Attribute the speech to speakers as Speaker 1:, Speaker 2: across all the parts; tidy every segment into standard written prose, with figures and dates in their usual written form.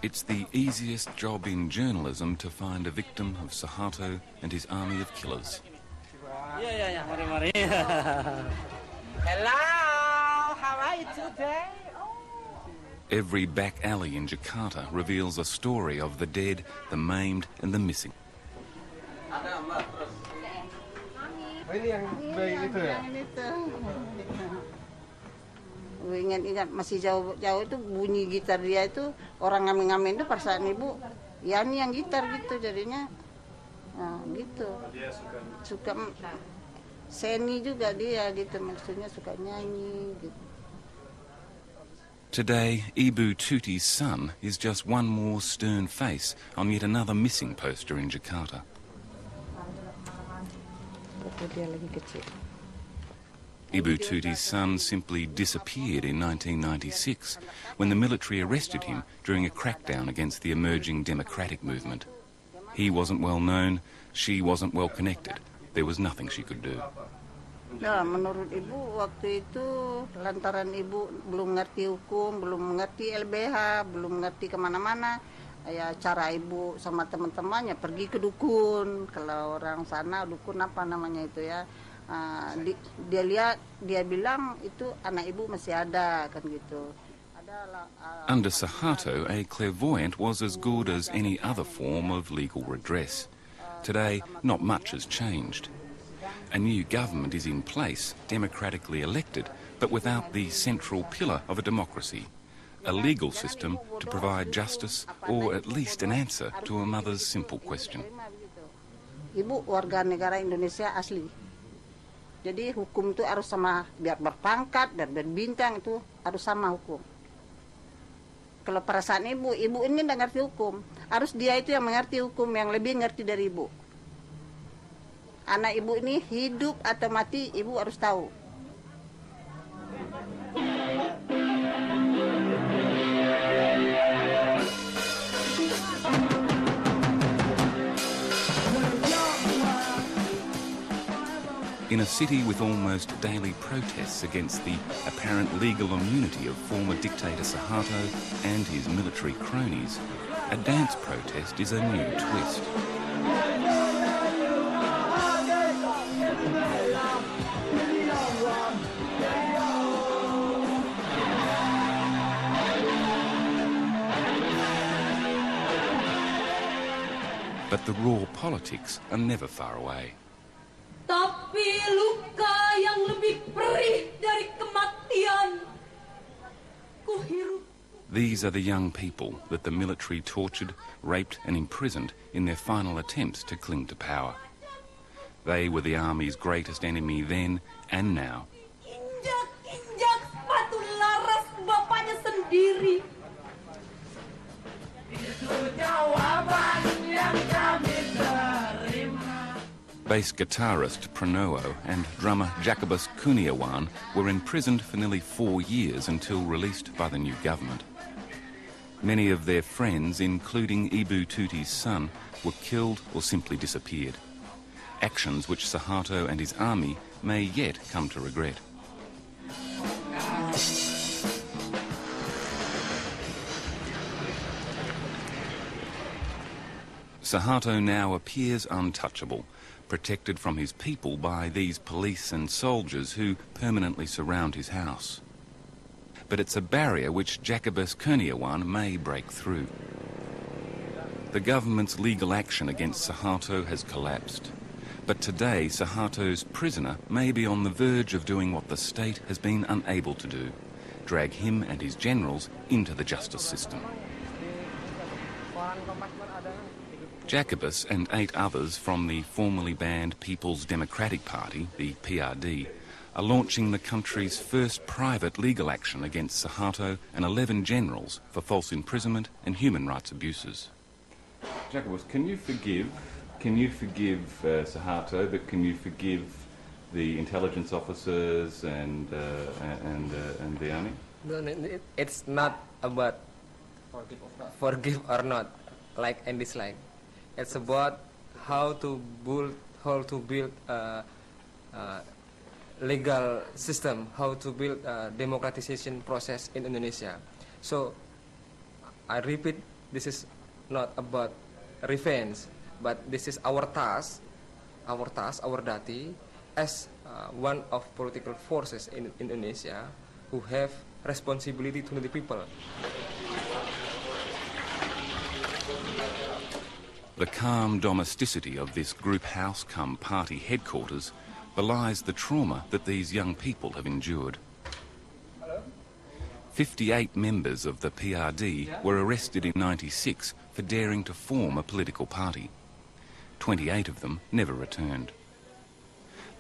Speaker 1: It's the easiest job in journalism to find a victim of Suharto and his army of killers.
Speaker 2: Mari. Hello, how are you today?
Speaker 1: Every back alley in Jakarta reveals a story of the dead, the maimed and the missing.
Speaker 3: Ingat-ingat masih jauh-jauh itu bunyi gitar dia itu orang ngamen-ngamen itu perasaan ibu ya ini yang gitar gitu jadinya gitu suka seni juga dia gitu maksudnya suka nyanyi gitu.
Speaker 1: Today, Ibu Tuti's son is just one more stern face on yet another missing poster in Jakarta.
Speaker 3: Dia lagi kecil.
Speaker 1: Ibu Tuti's son simply disappeared in 1996 when the military arrested him during a crackdown against the emerging democratic movement. He wasn't well known, she wasn't well connected. There was nothing she could do.
Speaker 3: Nah, menurut ibu waktu itu lantaran ibu belum ngerti hukum, belum ngerti LBH, belum ngerti kemana-mana, ya cara ibu sama teman-temannya pergi ke dukun. Kalau orang sana dukun apa namanya itu ya. Dia bilang itu anak ibu masih ada kan gitu.
Speaker 1: Under Suharto, a clairvoyant was as good as any other form of legal redress. Today, not much has changed. A new government is in place, democratically elected, but without the central pillar of a democracy, a legal system to provide justice or at least an answer to a mother's simple question.
Speaker 3: Ibu warga negara Indonesia asli. Jadi hukum itu harus sama, biar berpangkat, biar berbintang itu harus sama hukum. Kalau perasaan ibu ini nggak ngerti hukum. Harus dia itu yang mengerti hukum, yang lebih ngerti dari ibu. Anak ibu ini hidup atau mati, ibu harus tahu.
Speaker 1: In a city with almost daily protests against the apparent legal immunity of former dictator Suharto and his military cronies, a dance protest is a new twist. But the raw politics are never far away.
Speaker 4: Tapi luka yang lebih perih dari kematian kuhirup.
Speaker 1: These are the young people that the military tortured, raped and imprisoned in their final attempts to cling to power. They were the army's greatest enemy then and now.
Speaker 4: Injak-injak sepatu laras bapaknya sendiri. Itu jawaban yang kami terima.
Speaker 1: Bass guitarist Pranowo and drummer Jacobus Kuniawan were imprisoned for nearly 4 years until released by the new government. Many of their friends, including Ibu Tuti's son, were killed or simply disappeared. Actions which Suharto and his army may yet come to regret. Suharto now appears untouchable, protected from his people by these police and soldiers who permanently surround his house. But it's a barrier which Jacobus Kurniawan may break through. The government's legal action against Suharto has collapsed. But today, Suharto's prisoner may be on the verge of doing what the state has been unable to do, drag him and his generals into the justice system. Jacobus and 8 others from the formerly banned People's Democratic Party, the PRD, are launching the country's first private legal action against Suharto and 11 generals for false imprisonment and human rights abuses. Jacobus, can you forgive Suharto, but can you forgive the intelligence officers and the army?
Speaker 5: No, it's not about forgive or not, like and dislike. It's about how to build a legal system, how to build a democratization process in Indonesia. So I repeat this is not about revenge, but this is our task, our duty, as one of political forces in Indonesia who have responsibility to the people.
Speaker 1: The calm domesticity of this group house cum party headquarters belies the trauma that these young people have endured. 58 members of the PRD were arrested in '96 for daring to form a political party. 28 of them never returned.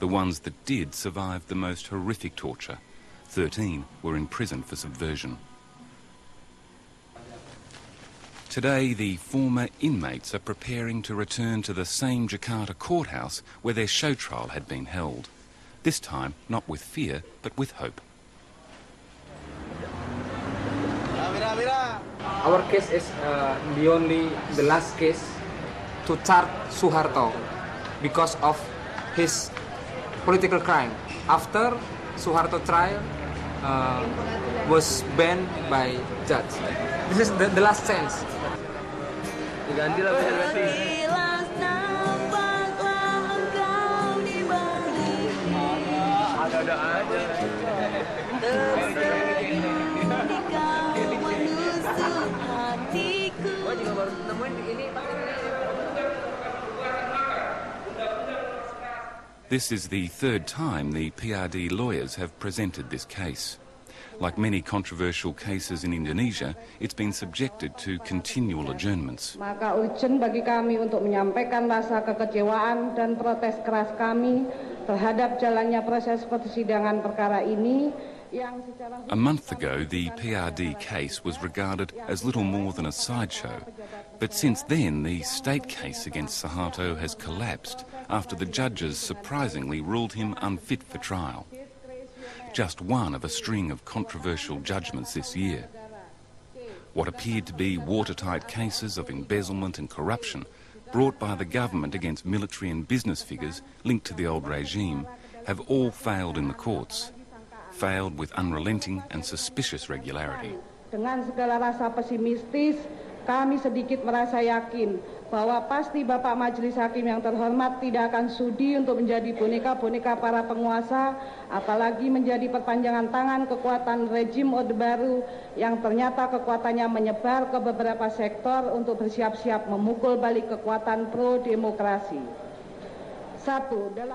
Speaker 1: The ones that did survived the most horrific torture. 13 were imprisoned for subversion. Today, the former inmates are preparing to return to the same Jakarta courthouse where their show trial had been held. This time, not with fear, but with hope.
Speaker 5: Our case is the last case to charge Suharto because of his political crime. After Suharto trial was banned by judge. This is the last chance. Diganti lah berarti. Ada aja.
Speaker 1: This is the third time the PRD lawyers have presented this case. Like many controversial cases in Indonesia, it's been subjected to continual adjournments.
Speaker 6: Maka urgent bagi kami untuk menyampaikan rasa kekecewaan dan protes keras kami terhadap jalannya proses persidangan perkara ini.
Speaker 1: A month ago, the PRD case was regarded as little more than a sideshow. But since then, the state case against Suharto has collapsed after the judges surprisingly ruled him unfit for trial. Just one of a string of controversial judgments this year. What appeared to be watertight cases of embezzlement and corruption brought by the government against military and business figures linked to the old regime have all failed in the courts. Failed with unrelenting and suspicious regularity.
Speaker 6: Dengan segala rasa pesimistis, kami sedikit merasa yakin bahwa pasti Bapak Majelis Hakim yang terhormat tidak akan sudi untuk menjadi boneka-boneka para penguasa, apalagi menjadi perpanjangan tangan kekuatan rejim Orde Baru yang ternyata kekuatannya menyebar ke beberapa sektor untuk bersiap-siap memukul balik kekuatan pro-demokrasi.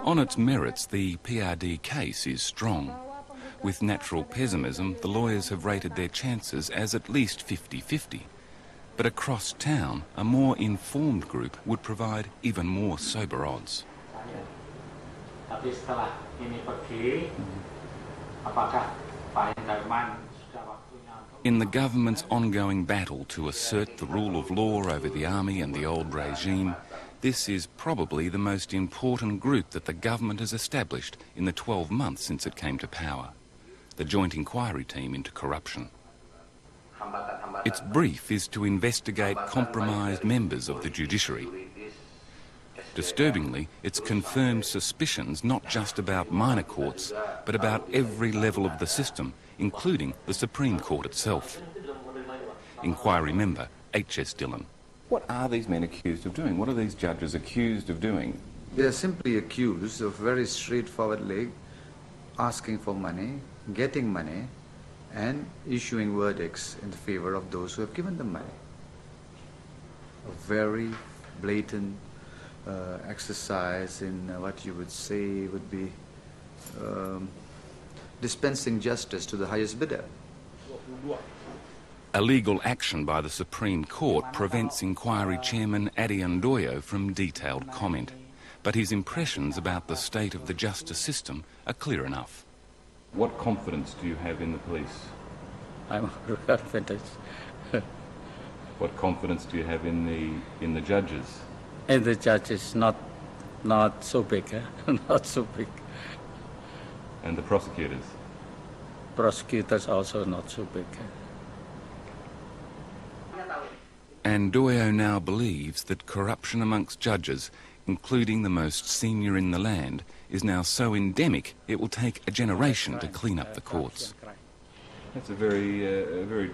Speaker 1: On its merits, the PRD case is strong. With natural pessimism, the lawyers have rated their chances as at least 50-50. But across town, a more informed group would provide even more sober odds. In the government's ongoing battle to assert the rule of law over the army and the old regime, this is probably the most important group that the government has established in the 12 months since it came to power. The Joint Inquiry Team into Corruption. Its brief is to investigate compromised members of the judiciary. Disturbingly, it's confirmed suspicions not just about minor courts, but about every level of the system, including the Supreme Court itself. Inquiry member H.S. Dillon. What are these men accused of doing? What are these judges accused of doing?
Speaker 7: They're simply accused of very straightforwardly asking for money, getting money, and issuing verdicts in favor of those who have given them money. A very blatant exercise in what you would say would be dispensing justice to the highest bidder.
Speaker 1: Illegal action by the Supreme Court prevents Inquiry Chairman Adi Handoyo from detailed comment, but his impressions about the state of the justice system are clear enough. What confidence do you have in the police?
Speaker 8: I'm confident.
Speaker 1: What confidence do you have in the judges?
Speaker 8: And the judges not so big, not so big.
Speaker 1: And the prosecutors?
Speaker 8: Prosecutors also not so big.
Speaker 1: Handoyo now believes that corruption amongst judges, including the most senior in the land, is now so endemic it will take a generation to clean up the courts. That's a very